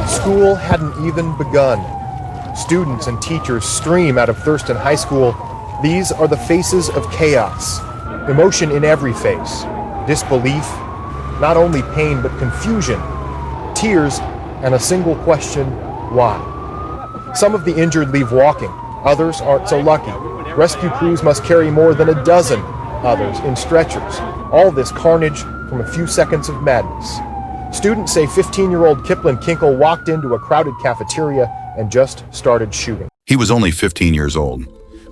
School hadn't even begun. Students and teachers stream out of Thurston High School. These are the faces of chaos. Emotion in every face. Disbelief, not only pain but confusion, tears, and a single question, why? Some of the injured leave walking. Others aren't so lucky. Rescue crews must carry more than a dozen others in stretchers. All this carnage from a few seconds of madness. Students say 15-year-old Kip Kinkel walked into a crowded cafeteria and just started shooting. He was only 15 years old,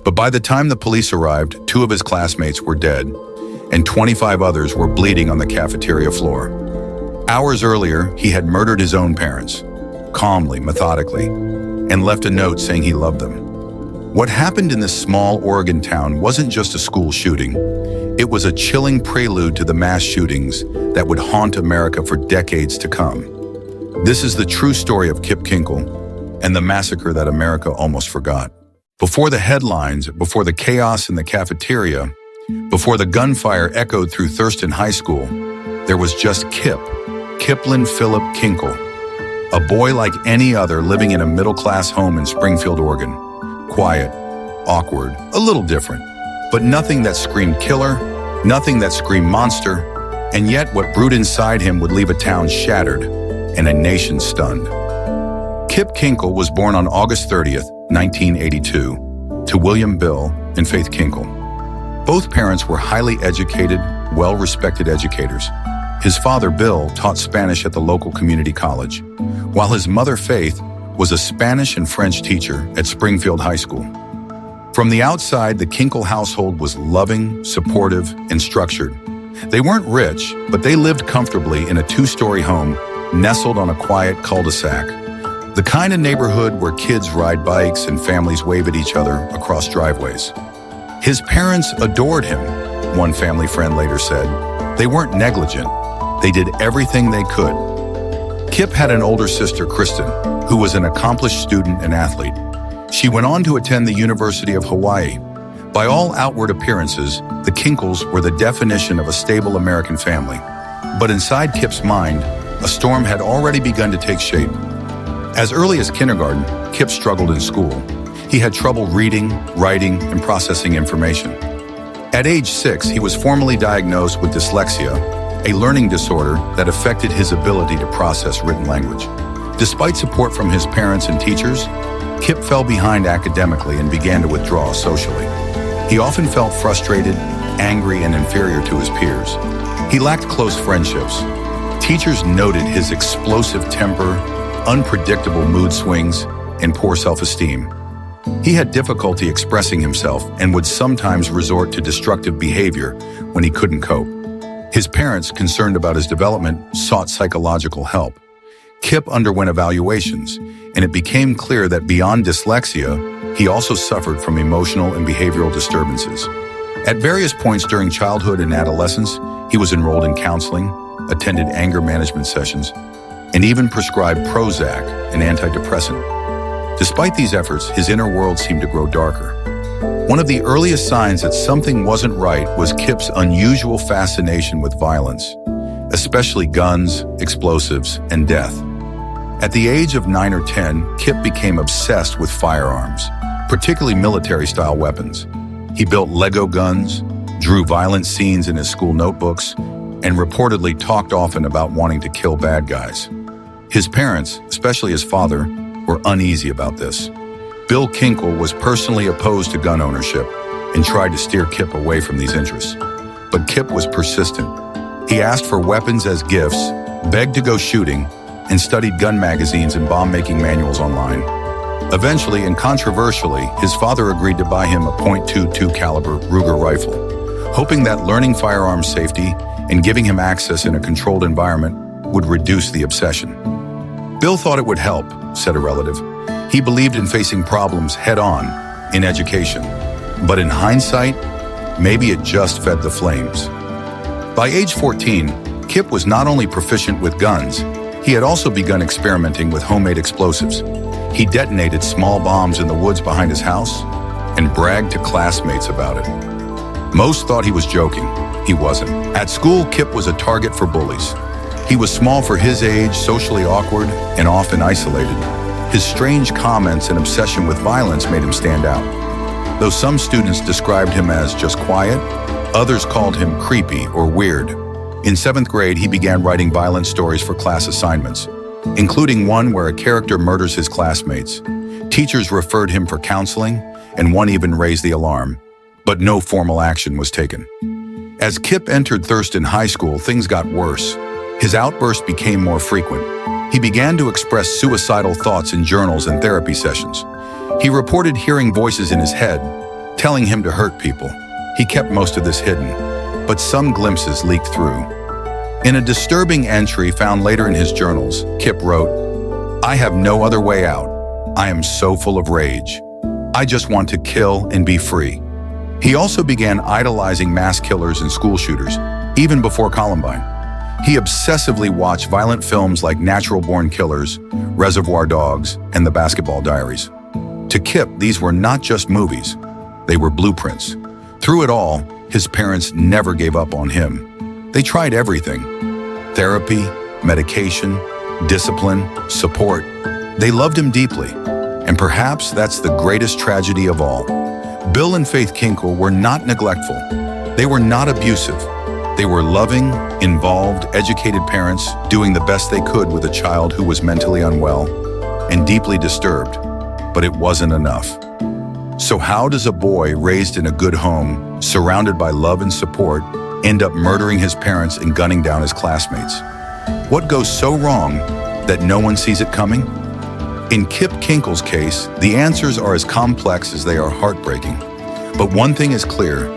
but by the time the police arrived, 2 of his classmates were dead, and 25 others were bleeding on the cafeteria floor. Hours earlier, he had murdered his own parents, calmly, methodically, and left a note saying he loved them. What happened in this small Oregon town wasn't just a school shooting. It was a chilling prelude to the mass shootings that would haunt America for decades to come. This is the true story of Kip Kinkel and the massacre that America almost forgot. Before the headlines, before the chaos in the cafeteria, before the gunfire echoed through Thurston High School, there was just Kiplin Philip Kinkel, a boy like any other living in a middle-class home in Springfield, Oregon. Quiet, awkward, a little different, but nothing that screamed killer, nothing that screamed monster, and yet what brewed inside him would leave a town shattered and a nation stunned. Kip Kinkel was born on August 30th, 1982, to William Bill and Faith Kinkel. Both parents were highly educated, well-respected educators. His father, Bill, taught Spanish at the local community college, while his mother, Faith, was a Spanish and French teacher at Springfield High School. From the outside, the Kinkel household was loving, supportive, and structured. They weren't rich, but they lived comfortably in a 2-story home nestled on a quiet cul-de-sac. The kind of neighborhood where kids ride bikes and families wave at each other across driveways. His parents adored him, one family friend later said. They weren't negligent. They did everything they could. Kip had an older sister, Kristen, who was an accomplished student and athlete. She went on to attend the University of Hawaii. By all outward appearances, the Kinkels were the definition of a stable American family. But inside Kip's mind, a storm had already begun to take shape. As early as kindergarten, Kip struggled in school. He had trouble reading, writing, and processing information. At age 6, he was formally diagnosed with dyslexia, a learning disorder that affected his ability to process written language. Despite support from his parents and teachers, Kip fell behind academically and began to withdraw socially. He often felt frustrated, angry, and inferior to his peers. He lacked close friendships. Teachers noted his explosive temper, unpredictable mood swings, and poor self-esteem. He had difficulty expressing himself and would sometimes resort to destructive behavior when he couldn't cope. His parents, concerned about his development, sought psychological help. Kip underwent evaluations, and it became clear that beyond dyslexia, he also suffered from emotional and behavioral disturbances. At various points during childhood and adolescence, he was enrolled in counseling, attended anger management sessions, and even prescribed Prozac, an antidepressant. Despite these efforts, his inner world seemed to grow darker. One of the earliest signs that something wasn't right was Kip's unusual fascination with violence, especially guns, explosives, and death. At the age of 9 or 10, Kip became obsessed with firearms, particularly military-style weapons. He built Lego guns, drew violent scenes in his school notebooks, and reportedly talked often about wanting to kill bad guys. His parents, especially his father, were uneasy about this. Bill Kinkel was personally opposed to gun ownership and tried to steer Kip away from these interests. But Kip was persistent. He asked for weapons as gifts, begged to go shooting, and studied gun magazines and bomb-making manuals online. Eventually, and controversially, his father agreed to buy him a .22 caliber Ruger rifle, hoping that learning firearms safety and giving him access in a controlled environment would reduce the obsession. Bill thought it would help, said a relative. He believed in facing problems head-on in education. But in hindsight, maybe it just fed the flames. By age 14, Kip was not only proficient with guns, he had also begun experimenting with homemade explosives. He detonated small bombs in the woods behind his house and bragged to classmates about it. Most thought he was joking. He wasn't. At school, Kip was a target for bullies. He was small for his age, socially awkward, and often isolated. His strange comments and obsession with violence made him stand out. Though some students described him as just quiet, others called him creepy or weird. In 7th grade, he began writing violent stories for class assignments, including one where a character murders his classmates. Teachers referred him for counseling, and one even raised the alarm, but no formal action was taken. As Kip entered Thurston High School, things got worse. His outbursts became more frequent. He began to express suicidal thoughts in journals and therapy sessions. He reported hearing voices in his head, telling him to hurt people. He kept most of this hidden, but some glimpses leaked through. In a disturbing entry found later in his journals, Kip wrote, "I have no other way out. I am so full of rage. I just want to kill and be free." He also began idolizing mass killers and school shooters, even before Columbine. He obsessively watched violent films like Natural Born Killers, Reservoir Dogs, and The Basketball Diaries. To Kip, these were not just movies. They were blueprints. Through it all, his parents never gave up on him. They tried everything: therapy, medication, discipline, support. They loved him deeply, and perhaps that's the greatest tragedy of all. Bill and Faith Kinkel were not neglectful. They were not abusive. They were loving, involved, educated parents doing the best they could with a child who was mentally unwell and deeply disturbed, but it wasn't enough. So how does a boy raised in a good home, surrounded by love and support, end up murdering his parents and gunning down his classmates? What goes so wrong that no one sees it coming? In Kip Kinkel's case, the answers are as complex as they are heartbreaking. But one thing is clear: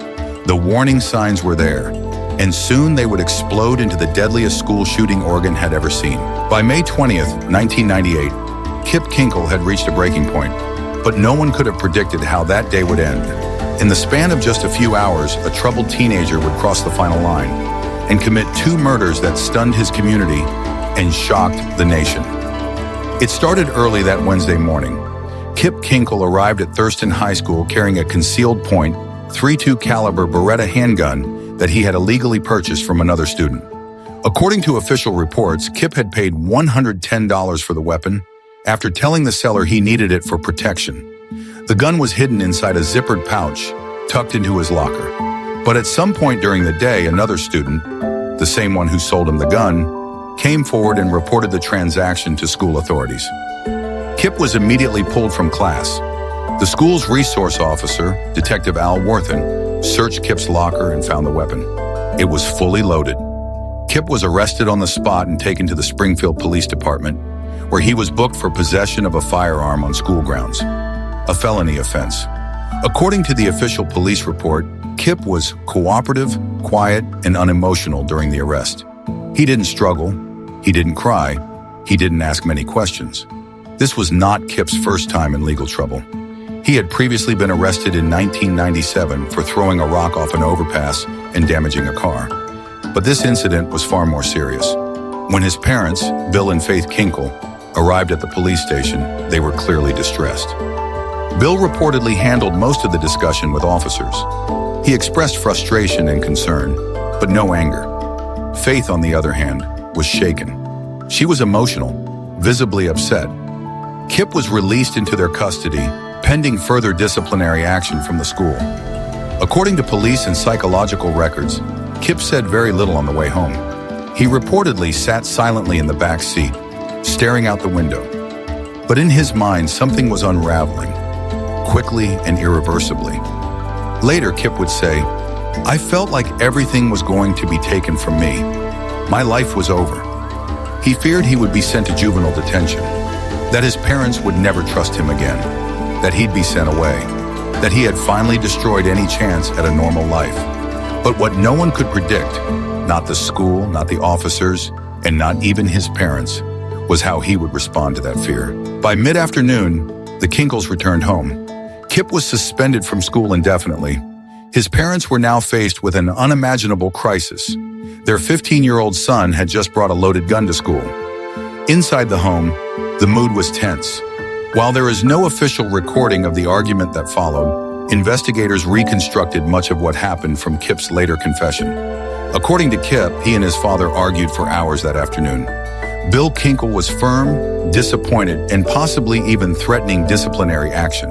the warning signs were there, and soon they would explode into the deadliest school shooting Oregon had ever seen. By May 20th, 1998, Kip Kinkel had reached a breaking point, but no one could have predicted how that day would end. In the span of just a few hours, a troubled teenager would cross the final line and commit 2 murders that stunned his community and shocked the nation. It started early that Wednesday morning. Kip Kinkel arrived at Thurston High School carrying a concealed .32 caliber Beretta handgun that he had illegally purchased from another student. According to official reports, Kip had paid $110 for the weapon after telling the seller he needed it for protection. The gun was hidden inside a zippered pouch tucked into his locker. But at some point during the day, another student, the same one who sold him the gun, came forward and reported the transaction to school authorities. Kip was immediately pulled from class. The school's resource officer, Detective Al Worthen, searched Kip's locker and found the weapon. It was fully loaded. Kip was arrested on the spot and taken to the Springfield Police Department, where he was booked for possession of a firearm on school grounds, a felony offense. According to the official police report, Kip was cooperative, quiet, and unemotional during the arrest. He didn't struggle. He didn't cry. He didn't ask many questions. This was not Kip's first time in legal trouble. He had previously been arrested in 1997 for throwing a rock off an overpass and damaging a car. But this incident was far more serious. When his parents, Bill and Faith Kinkel, arrived at the police station, they were clearly distressed. Bill reportedly handled most of the discussion with officers. He expressed frustration and concern, but no anger. Faith, on the other hand, was shaken. She was emotional, visibly upset. Kip was released into their custody, pending further disciplinary action from the school. According to police and psychological records, Kip said very little on the way home. He reportedly sat silently in the back seat, staring out the window. But in his mind, something was unraveling, quickly and irreversibly. Later, Kip would say, "I felt like everything was going to be taken from me. My life was over." He feared he would be sent to juvenile detention, that his parents would never trust him again, that he'd be sent away, that he had finally destroyed any chance at a normal life. But what no one could predict, not the school, not the officers, and not even his parents, was how he would respond to that fear. By mid-afternoon, the Kinkels returned home. Kip was suspended from school indefinitely. His parents were now faced with an unimaginable crisis. Their 15-year-old son had just brought a loaded gun to school. Inside the home, the mood was tense. While there is no official recording of the argument that followed, investigators reconstructed much of what happened from Kip's later confession. According to Kip, he and his father argued for hours that afternoon. Bill Kinkel was firm, disappointed, and possibly even threatening disciplinary action,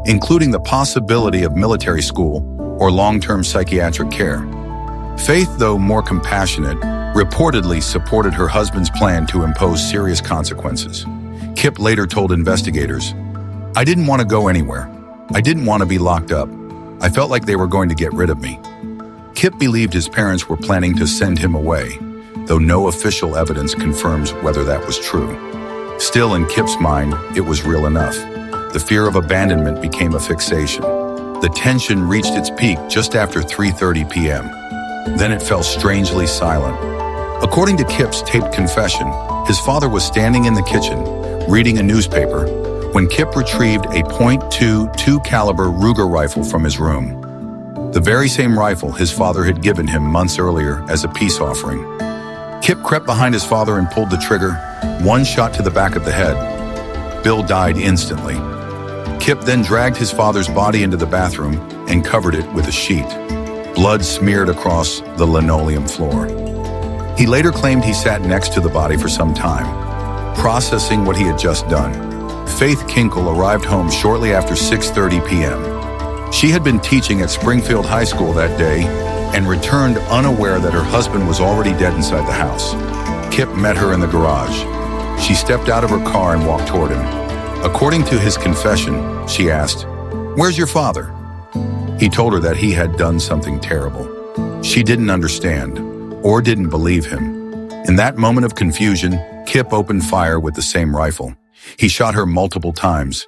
including the possibility of military school or long-term psychiatric care. Faith, though more compassionate, reportedly supported her husband's plan to impose serious consequences. Kip later told investigators, "I didn't want to go anywhere. I didn't want to be locked up. I felt like they were going to get rid of me." Kip believed his parents were planning to send him away, though no official evidence confirms whether that was true. Still, in Kip's mind, it was real enough. The fear of abandonment became a fixation. The tension reached its peak just after 3:30 p.m. Then it fell strangely silent. According to Kip's taped confession, his father was standing in the kitchen, reading a newspaper, when Kip retrieved a .22 caliber Ruger rifle from his room. The very same rifle his father had given him months earlier as a peace offering. Kip crept behind his father and pulled the trigger, one shot to the back of the head. Bill died instantly. Kip then dragged his father's body into the bathroom and covered it with a sheet. Blood smeared across the linoleum floor. He later claimed he sat next to the body for some time, processing what he had just done. Faith Kinkel arrived home shortly after 6:30 p.m. She had been teaching at Springfield High School that day and returned unaware that her husband was already dead inside the house. Kip met her in the garage. She stepped out of her car and walked toward him. According to his confession, she asked, "Where's your father?" He told her that he had done something terrible. She didn't understand, or didn't believe him. In that moment of confusion, Kip opened fire with the same rifle. He shot her multiple times,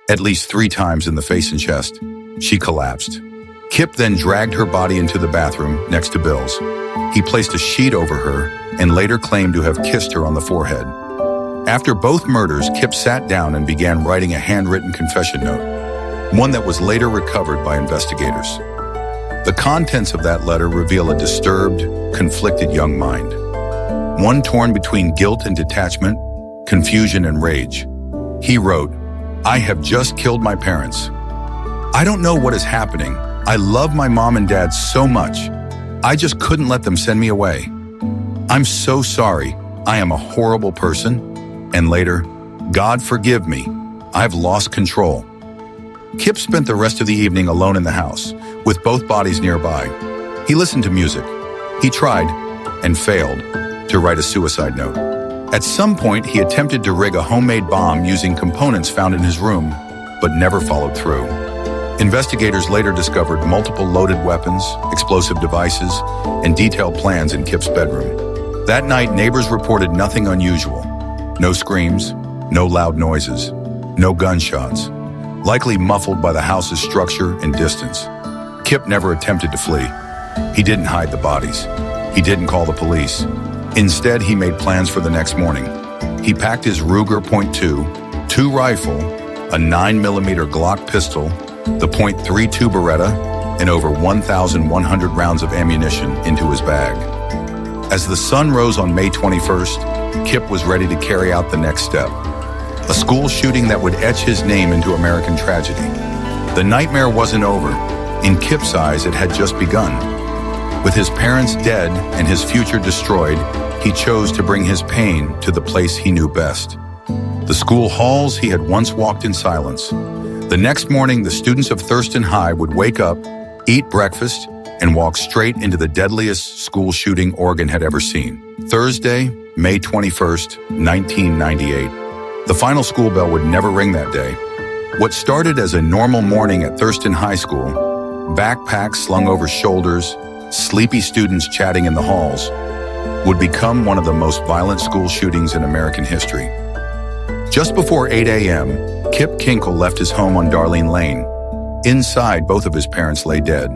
at least 3 times in the face and chest. She collapsed. Kip then dragged her body into the bathroom next to Bill's. He placed a sheet over her and later claimed to have kissed her on the forehead. After both murders, Kip sat down and began writing a handwritten confession note, one that was later recovered by investigators. The contents of that letter reveal a disturbed, conflicted young mind, one torn between guilt and detachment, confusion and rage. He wrote, "I have just killed my parents. I don't know what is happening. I love my mom and dad so much. I just couldn't let them send me away. I'm so sorry. I am a horrible person." And later, "God forgive me. I've lost control." Kip spent the rest of the evening alone in the house, with both bodies nearby. He listened to music. He tried, and failed, to write a suicide note. At some point, he attempted to rig a homemade bomb using components found in his room, but never followed through. Investigators later discovered multiple loaded weapons, explosive devices, and detailed plans in Kip's bedroom. That night, neighbors reported nothing unusual. No screams, no loud noises, no gunshots, likely muffled by the house's structure and distance. Kip never attempted to flee. He didn't hide the bodies. He didn't call the police. Instead, he made plans for the next morning. He packed his Ruger .22 rifle, a 9mm Glock pistol, the .32 Beretta, and over 1,100 rounds of ammunition into his bag. As the sun rose on May 21st, Kip was ready to carry out the next step, a school shooting that would etch his name into American tragedy. The nightmare wasn't over. In Kip's eyes, it had just begun. With his parents dead and his future destroyed, he chose to bring his pain to the place he knew best, the school halls he had once walked in silence. The next morning, the students of Thurston High would wake up, eat breakfast, and walk straight into the deadliest school shooting Oregon had ever seen. Thursday, May 21st, 1998. The final school bell would never ring that day. What started as a normal morning at Thurston High School, backpacks slung over shoulders, sleepy students chatting in the halls, would become one of the most violent school shootings in American history. Just before 8 a.m., Kip Kinkel left his home on Darlene Lane. Inside, both of his parents lay dead.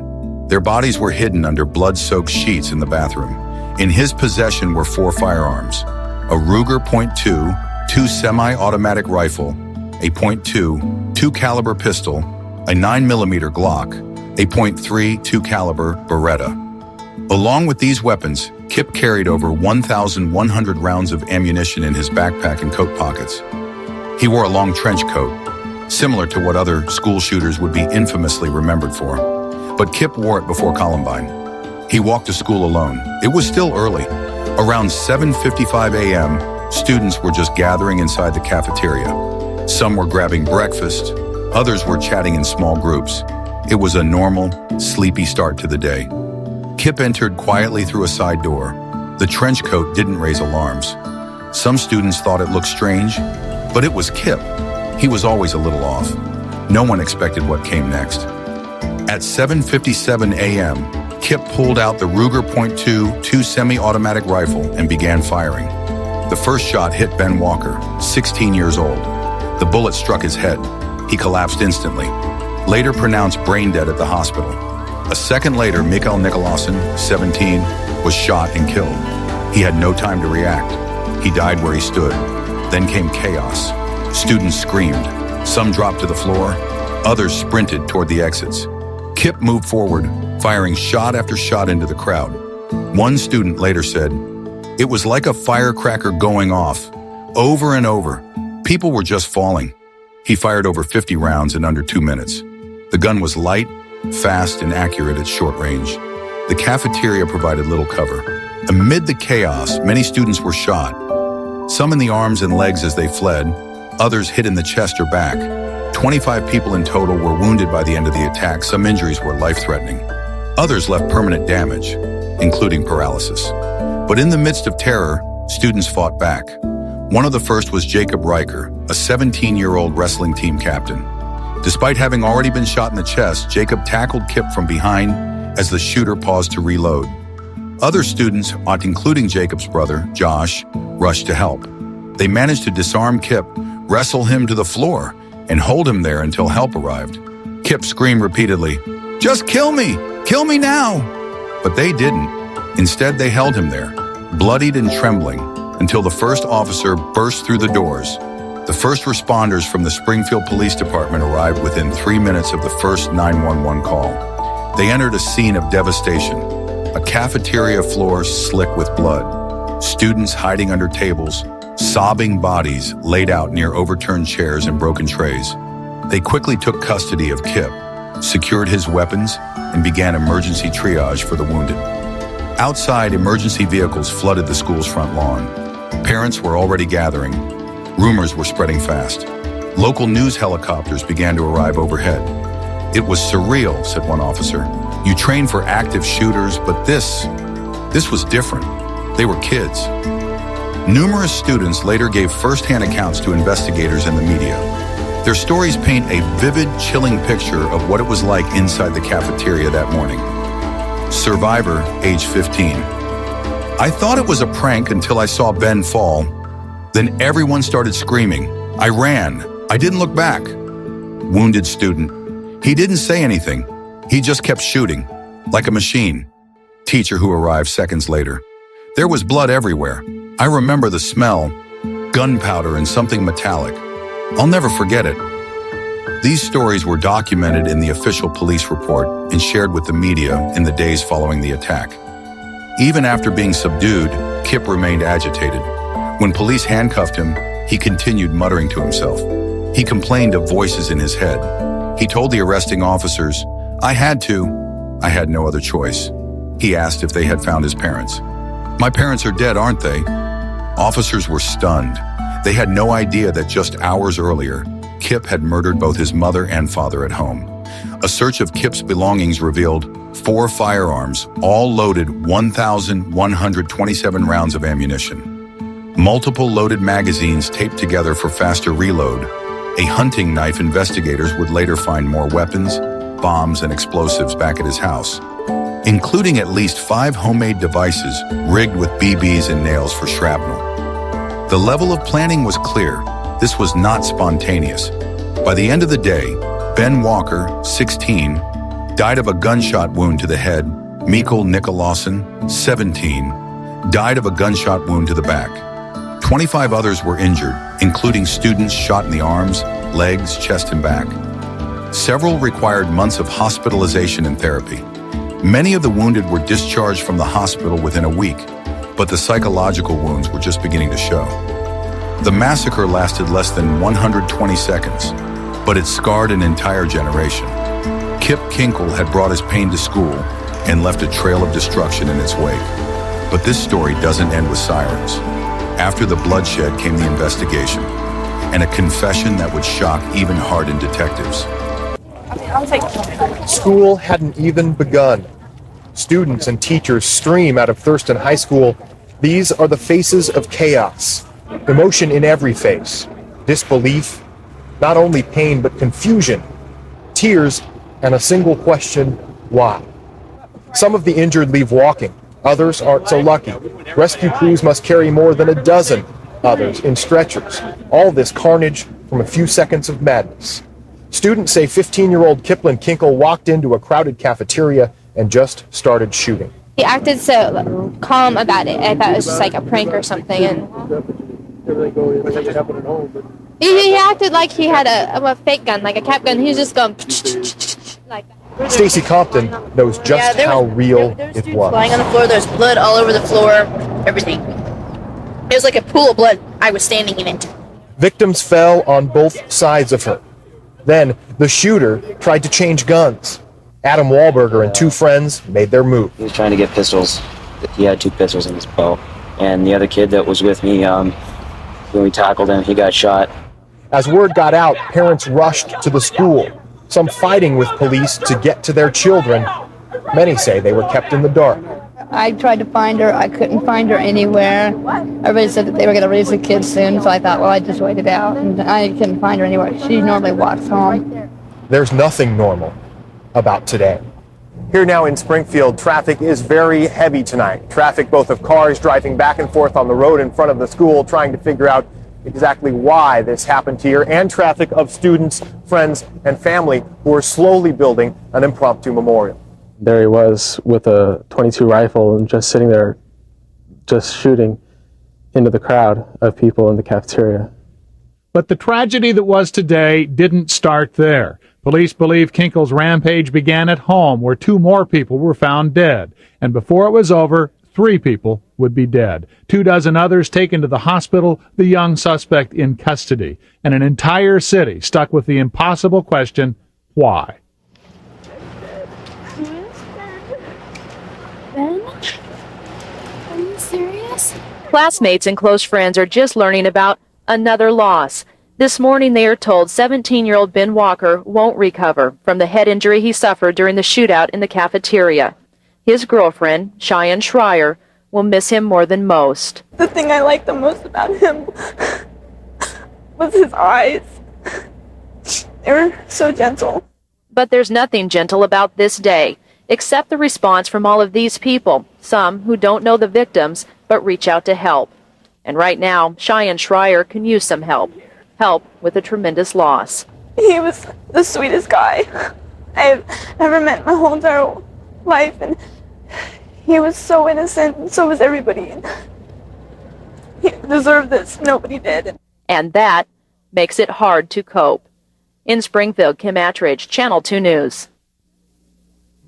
Their bodies were hidden under blood-soaked sheets in the bathroom. In his possession were 4 firearms: a Ruger .22 semi-automatic rifle, a .22 caliber pistol, a 9mm Glock, a .32 caliber Beretta. Along with these weapons, Kip carried over 1,100 rounds of ammunition in his backpack and coat pockets. He wore a long trench coat, similar to what other school shooters would be infamously remembered for, but Kip wore it before Columbine. He walked to school alone. It was still early. Around 7:55 a.m., students were just gathering inside the cafeteria. Some were grabbing breakfast, others were chatting in small groups. It was a normal, sleepy start to the day. Kip entered quietly through a side door. The trench coat didn't raise alarms. Some students thought it looked strange, but it was Kip. He was always a little off. No one expected what came next. At 7:57 a.m., Kip pulled out the Ruger .22 semi-automatic rifle and began firing. The first shot hit Ben Walker, 16 years old. The bullet struck his head. He collapsed instantly, later pronounced brain dead at the hospital. A second later, Mikael Nicolason, 17, was shot and killed. He had no time to react. He died where he stood. Then came chaos. Students screamed. Some dropped to the floor. Others sprinted toward the exits. Kip moved forward, firing shot after shot into the crowd. One student later said, "It was like a firecracker going off, over and over. People were just falling." He fired over 50 rounds in under 2 minutes. The gun was light, fast, and accurate at short range. The cafeteria provided little cover. Amid the chaos, many students were shot. Some in the arms and legs as they fled, others hit in the chest or back. 25 people in total were wounded by the end of the attack. Some injuries were life-threatening. Others left permanent damage, including paralysis. But in the midst of terror, students fought back. One of the first was Jacob Riker, a 17-year-old wrestling team captain. Despite having already been shot in the chest, Jacob tackled Kip from behind as the shooter paused to reload. Other students, including Jacob's brother, Josh, rushed to help. They managed to disarm Kip, wrestle him to the floor, and hold him there until help arrived. Kip screamed repeatedly, "Just kill me! Kill me now!" But they didn't. Instead, they held him there, bloodied and trembling, until the first officer burst through the doors. The first responders from the Springfield Police Department arrived within 3 minutes of the first 911 call. They entered a scene of devastation, a cafeteria floor slick with blood, students hiding under tables, sobbing bodies laid out near overturned chairs and broken trays. They quickly took custody of Kip, secured his weapons, and began emergency triage for the wounded. Outside, emergency vehicles flooded the school's front lawn. Parents were already gathering. Rumors were spreading fast. Local news helicopters began to arrive overhead. "It was surreal," said one officer. "You train for active shooters, but this was different. They were kids." Numerous students later gave first-hand accounts to investigators and the media. Their stories paint a vivid, chilling picture of what it was like inside the cafeteria that morning. Survivor, age 15. "I thought it was a prank until I saw Ben fall. Then everyone started screaming. I ran. I didn't look back." Wounded student. "He didn't say anything. He just kept shooting, like a machine." Teacher who arrived seconds later. "There was blood everywhere. I remember the smell, gunpowder and something metallic. I'll never forget it." These stories were documented in the official police report and shared with the media in the days following the attack. Even after being subdued, Kip remained agitated. When police handcuffed him, he continued muttering to himself. He complained of voices in his head. He told the arresting officers, I had no other choice." He asked if they had found his parents. "My parents are dead, aren't they?" Officers were stunned. They had no idea that just hours earlier, Kip had murdered both his mother and father at home. A search of Kip's belongings revealed 4 firearms, all loaded 1,127 rounds of ammunition. Multiple loaded magazines taped together for faster reload. A hunting knife. Investigators would later find more weapons, bombs, and explosives back at his house, including at least 5 homemade devices rigged with BBs and nails for shrapnel. The level of planning was clear. This was not spontaneous. By the end of the day, Ben Walker, 16, died of a gunshot wound to the head. Mikael Nicolason, 17, died of a gunshot wound to the back. 25 others were injured, including students shot in the arms, legs, chest, and back. Several required months of hospitalization and therapy. Many of the wounded were discharged from the hospital within a week, but the psychological wounds were just beginning to show. The massacre lasted less than 120 seconds, but it scarred an entire generation. Kip Kinkel had brought his pain to school, and left a trail of destruction in its wake. But this story doesn't end with sirens. After the bloodshed came the investigation, and a confession that would shock even hardened detectives. School hadn't even begun. Students and teachers stream out of Thurston High School. These are the faces of chaos. Emotion in every face. Disbelief, not only pain but confusion, tears, and a single question, why? Some of the injured leave walking. Others aren't so lucky. Rescue crews must carry more than a dozen others in stretchers. All this carnage from a few seconds of madness. Students say 15-year-old Kip Kinkel walked into a crowded cafeteria and just started shooting. He acted so calm about it. I thought it was just like a prank or something. And he acted like he had a fake gun, like a cap gun. He was just going like that. Stacy Compton knows just how real there it dudes was. lying on the floor. There's blood all over the floor. Everything. It was like a pool of blood. I was standing in it. Victims fell on both sides of her. Then the shooter tried to change guns. Adam Wahlberger and two friends made their move. He was trying to get pistols. He had 2 pistols in his bow. And the other kid that was with me, when we tackled him, he got shot. As word got out, parents rushed to the school, some fighting with police to get to their children. Many say they were kept in the dark. I tried to find her. I couldn't find her anywhere. Everybody said that they were going to release the kids soon, so I thought, well, I'd just wait it out. And I couldn't find her anywhere. She normally walks home. There's nothing normal about today. Here now in Springfield, traffic is very heavy tonight. Traffic both of cars driving back and forth on the road in front of the school, trying to figure out exactly why this happened here, and traffic of students, friends, and family who are slowly building an impromptu memorial. There he was with a .22 rifle and just sitting there, just shooting into the crowd of people in the cafeteria. But the tragedy that was today didn't start there. Police believe Kinkel's rampage began at home, where 2 more people were found dead. And before it was over, 3 people would be dead. 24 others taken to the hospital, the young suspect in custody. And an entire city stuck with the impossible question, why? Ben? Are you serious? Classmates and close friends are just learning about another loss. This morning they are told 17-year-old Ben Walker won't recover from the head injury he suffered during the shootout in the cafeteria. His girlfriend, Cheyenne Schreier, will miss him more than most. The thing I liked the most about him was his eyes. They were so gentle. But there's nothing gentle about this day, except the response from all of these people, some who don't know the victims but reach out to help. And right now, Cheyenne Schreier can use some help with a tremendous loss. He was the sweetest guy I've ever met in my whole entire life, and he was so innocent, and so was everybody. He deserved this. Nobody did. And that makes it hard to cope. In Springfield, Kim Attridge, Channel 2 News.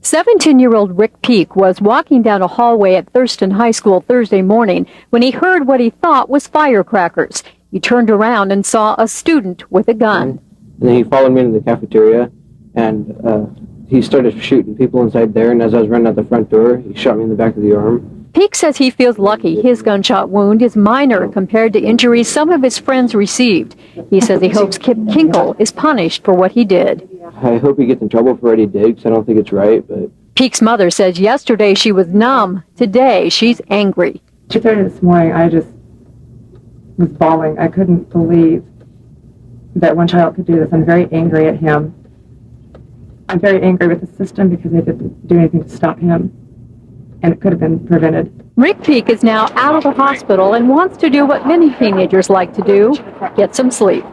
17-year-old Rick Peak was walking down a hallway at Thurston High School Thursday morning when he heard what he thought was firecrackers. He turned around and saw a student with a gun. And then he followed me into the cafeteria, and he started shooting people inside there. And as I was running out the front door, he shot me in the back of the arm. Peak says he feels lucky his gunshot wound is minor compared to injuries some of his friends received. He says he hopes Kip Kinkel is punished for what he did. I hope he gets in trouble for what he did, because I don't think it's right. But Peak's mother says yesterday she was numb. Today she's angry. 2:30 this morning, I just was bawling. I couldn't believe that one child could do this. I'm very angry at him. I'm very angry with the system because they didn't do anything to stop him, and it could have been prevented. Rick Peak is now out of the hospital and wants to do what many teenagers like to do, get some sleep.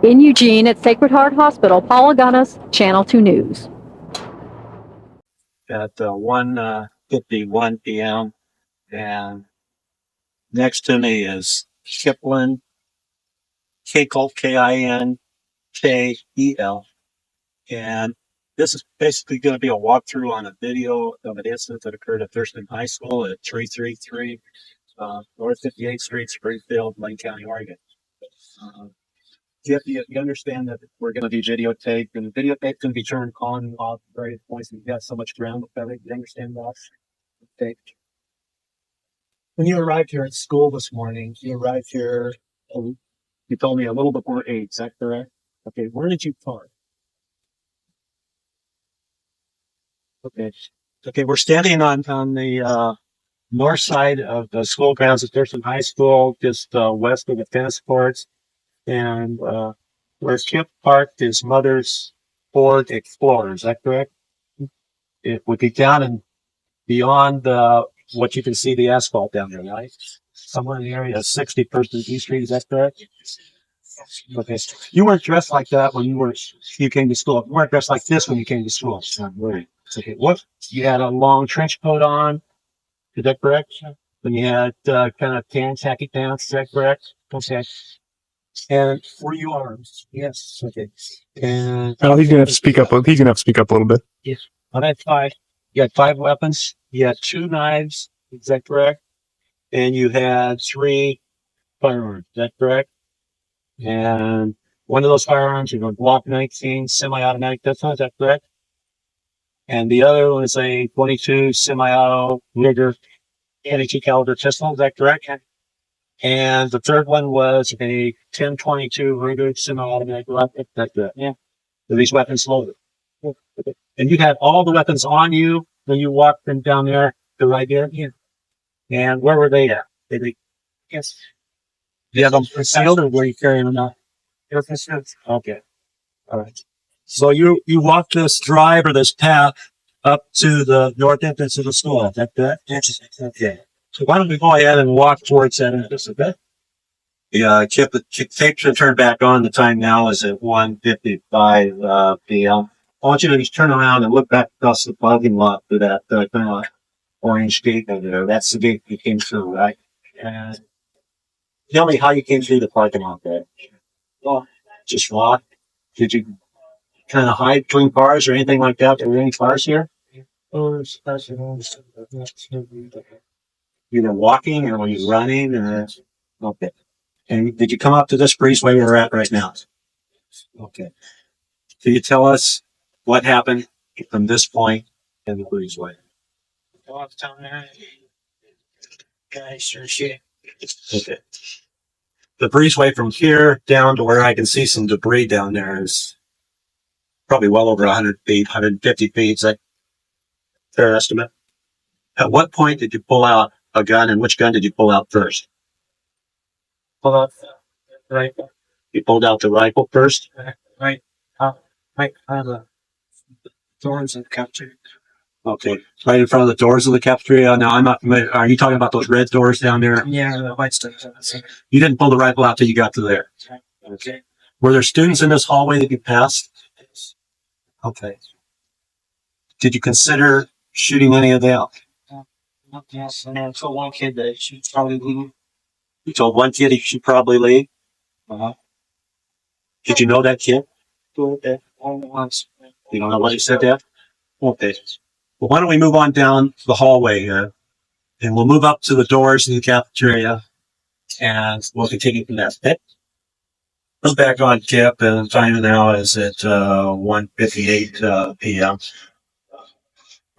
In Eugene at Sacred Heart Hospital, Paula Gunnis, Channel 2 News. At 1:51 p.m. and next to me is Kinkel, Kinkel, and this is basically going to be a walkthrough on a video of an incident that occurred at Thurston High School at 333 North 58th Street, Springfield, Lane County, Oregon. You understand that we're going to be videotaped, and the videotape can be turned on and off at various points, and you got so much ground to cover. You understand that? Okay. When you arrived here at school this morning, you arrived here, you told me a little before 8, is that correct? Okay, where did you park? Okay. Okay, we're standing on the north side of the school grounds at Thurston High School, just west of the tennis courts. And where Kip parked his mother's Ford Explorer, is that correct? It would be down and beyond what you can see the asphalt down there, right? Somewhere in the area of 61st and E Street, is that correct? Okay. You weren't dressed like that when you came to school. You weren't dressed like this when you came to school. Right. Okay. What? You had a long trench coat on, is that correct? Then you had kind of tan tacky pants, is that correct? Okay. And were you armed? Yes. Okay. And He's gonna have to speak up. He's gonna have to speak up a little bit. yes. I had 5. You had 5 weapons. You had 2 knives. Is that correct? And you had 3 firearms. Is that correct? And one of those firearms, you know, Glock 19 semi-automatic pistol. Is that correct? And the other was a 22 semi-auto Ruger 22 caliber pistol. Is that correct? And the third one was a 1022 Ruger semi-automatic rifle. That's it. Yeah. So these weapons loaded. Okay. And you had all the weapons on you when you walked them down there, the right there. Yeah. And where were they at? Yes. You have them concealed, or were you carrying them out? Okay. All right. So you walked this drive or this path up to the north entrance of the school. Is that good? Okay. So why don't we go ahead and walk towards that entrance a bit? Yeah, Kip, the tape should turn back on. The time now is at 1:55 p.m. I want you to just turn around and look back across the parking lot to that kind of orange gate over there. That's the gate you came through, right? And tell me how you came through the parking lot there. Well, just walk. Did you kind of hide between cars or anything like that? Were there any cars here? You were walking or were you running? Or okay. And did you come up to this breezeway where we're at right now? Okay. Can you tell us what happened from this point in the breezeway? Okay. The breezeway from here down to where I can see some debris down there is probably well over 100 feet, 150 feet. Is that fair estimate? At what point did you pull out a gun, and which gun did you pull out first? Pull out the rifle. You pulled out the rifle first? Right. Right on the doors of the cafeteria. Okay. Right in front of the doors of the cafeteria. Now, I'm not familiar. Are you talking about those red doors down there? Yeah, the white stuff. You didn't pull the rifle out till you got to there. Okay. Were there students in this hallway that you passed? Okay. Did you consider shooting any of them? Yes, and I told one kid that he should probably leave. You told one kid he should probably leave? Uh-huh. Did you know that kid? Okay. Once. You don't know what he said there? Okay. Well, why don't we move on down the hallway here, and we'll move up to the doors in the cafeteria, and we'll continue from there. Okay? We're back on Kip, and the time now is at 1:58 p.m.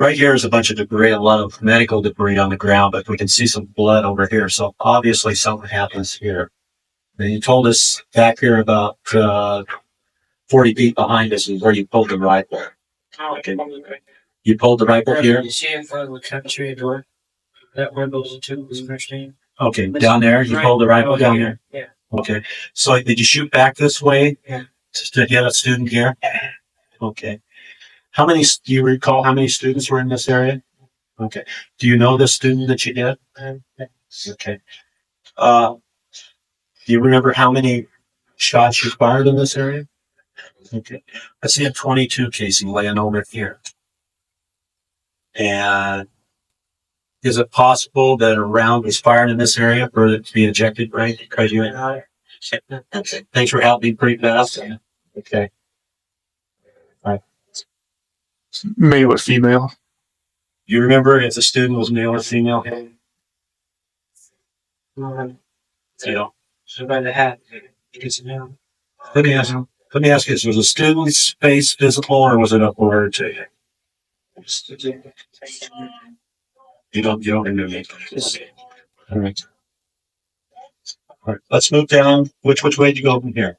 Right here is a bunch of debris, a lot of medical debris on the ground, but we can see some blood over here. So obviously something happens here. And you told us back here about 40 feet behind us is where you pulled the rifle. Okay. You pulled the rifle here? You see in front of the cafeteria door? That where those two was understand? Okay, down there? You pulled the rifle down there? Yeah. Okay. So did you shoot back this way? Yeah. To get a student here? Okay. Do you recall how many students were in this area? Okay. Do you know the student that you did? Okay. Do you remember how many shots you fired in this area? Okay. I see a 22 casing laying over here. And is it possible that a round was fired in this area for it to be ejected, right? Because you okay. Thanks for helping me pretty fast. Okay. All right. Male or female? You remember if the student was male or female? You know, so by the hat, it's male. Let me ask you this: was a student's face visible, or was it a blur to you? You don't remember. All right. All right. Let's move down. Which way did you go from here?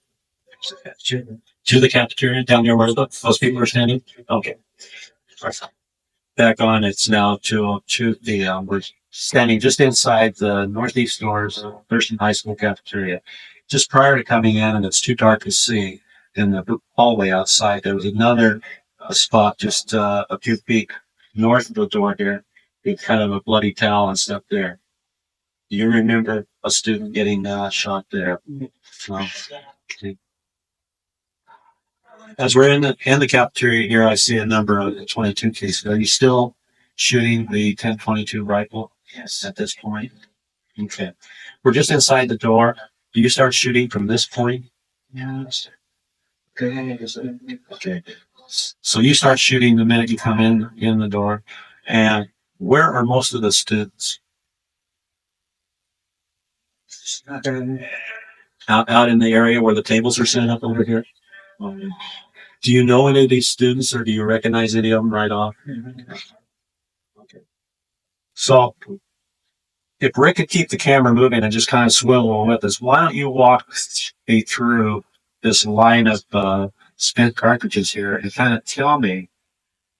To the cafeteria, down near where those people are standing? Okay. Back on, it's now to the, we're standing just inside the northeast doors of Thurston High School cafeteria. Just prior to coming in, and it's too dark to see, in the hallway outside, there was another spot just a few feet north of the door here, with kind of a bloody towel and stuff there. Do you remember a student getting shot there? No. Okay. As we're in the cafeteria here, I see a number of 22 cases. Are you still shooting the 10-22 rifle? Yes. At this point? Okay. We're just inside the door. Do you start shooting from this point? Yes. Okay. So you start shooting the minute you come in the door. And where are most of the students? Out in the area where the tables are set up over here? Do you know any of these students, or do you recognize any of them right off? Okay. So, if Rick could keep the camera moving and just kind of swivel with us, why don't you walk me through this line of spent cartridges here and kind of tell me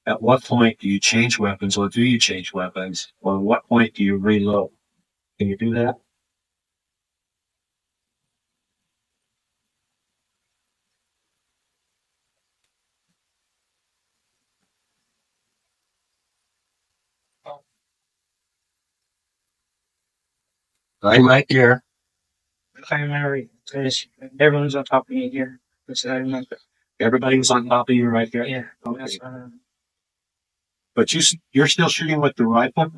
at what point do you change weapons, or do you change weapons, or at what point do you reload? Can you do that? I'm right here. I remember because everyone's on top of me here. I remember. Everybody was on top of you right here? Yeah. Okay. But you're still shooting with the rifle?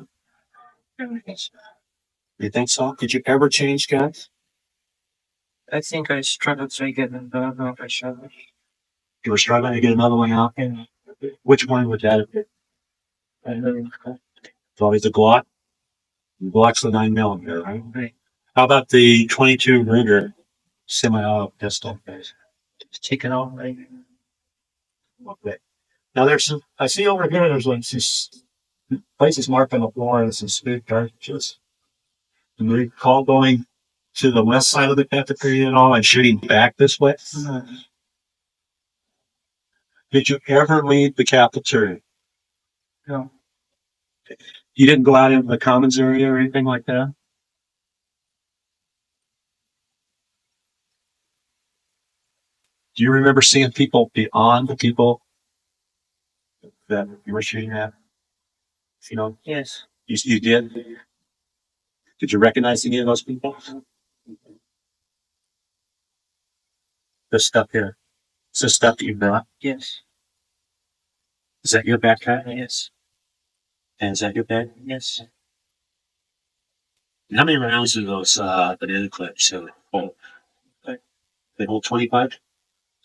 You think so? Did you ever change guns? I think I struggled to get them, but I don't know if I shot them. You were struggling to get another one out? Yeah. Which one would that have been? I don't know. It's always the Glock? The Glock's the 9mm, right? Right. How about the 22 Ruger semi-auto pistol? Just take it off, right? Okay. Now I see over here there's like these places marked on the floor and some spent cartridges. Do you recall going to the west side of the cafeteria at all and shooting back this way? Did you ever leave the cafeteria? No. You didn't go out into the commons area or anything like that? Do you remember seeing people beyond the people that you were shooting at? You know? Yes. You did? Did you recognize any of those people? This stuff here. Is this stuff that you brought? Yes. Is that your backpack? Yes. And is that your bag? Yes. And how many rounds do those banana clips hold? They hold 25?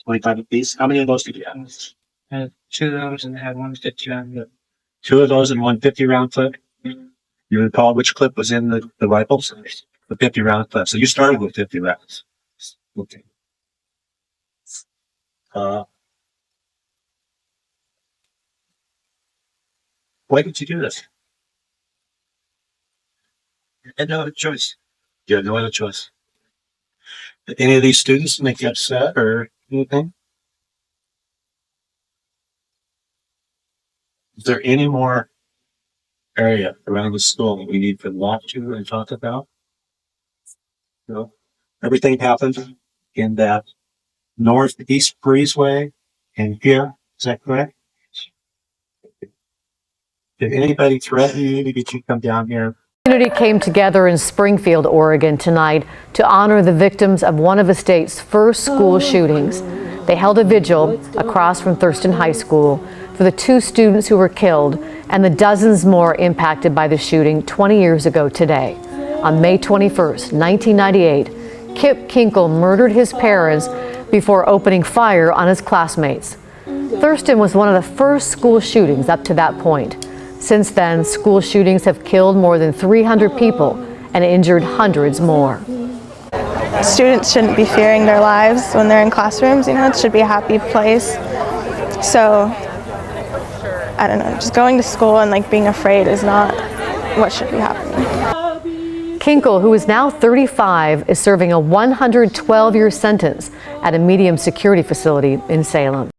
25 apiece? How many of those did you have? I had 2 of those and I had 1 50 round clip. 2 of those and 1 50-round clip? You recall which clip was in the rifles? The 50-round clip. So you started with 50 rounds. Okay. Why did you do this? I had no other choice. You had no other choice. Did any of these students make you upset or anything? Is there any more area around the school that we need to walk to and talk about? No. Everything happened in that northeast breezeway and here. Is that correct? Did anybody threaten you? Did you come down here? The community came together in Springfield, Oregon tonight to honor the victims of one of the state's first school shootings. They held a vigil across from Thurston High School for the 2 students who were killed and the dozens more impacted by the shooting 20 years ago today. On May 21st, 1998, Kip Kinkel murdered his parents before opening fire on his classmates. Thurston was one of the first school shootings up to that point. Since then, school shootings have killed more than 300 people and injured hundreds more. students shouldn't be fearing their lives when they're in classrooms. You know, it should be a happy place. So, I don't know, just going to school and like being afraid is not what should be happening. Kinkel, who is now 35, is serving a 112-year sentence at a medium security facility in Salem.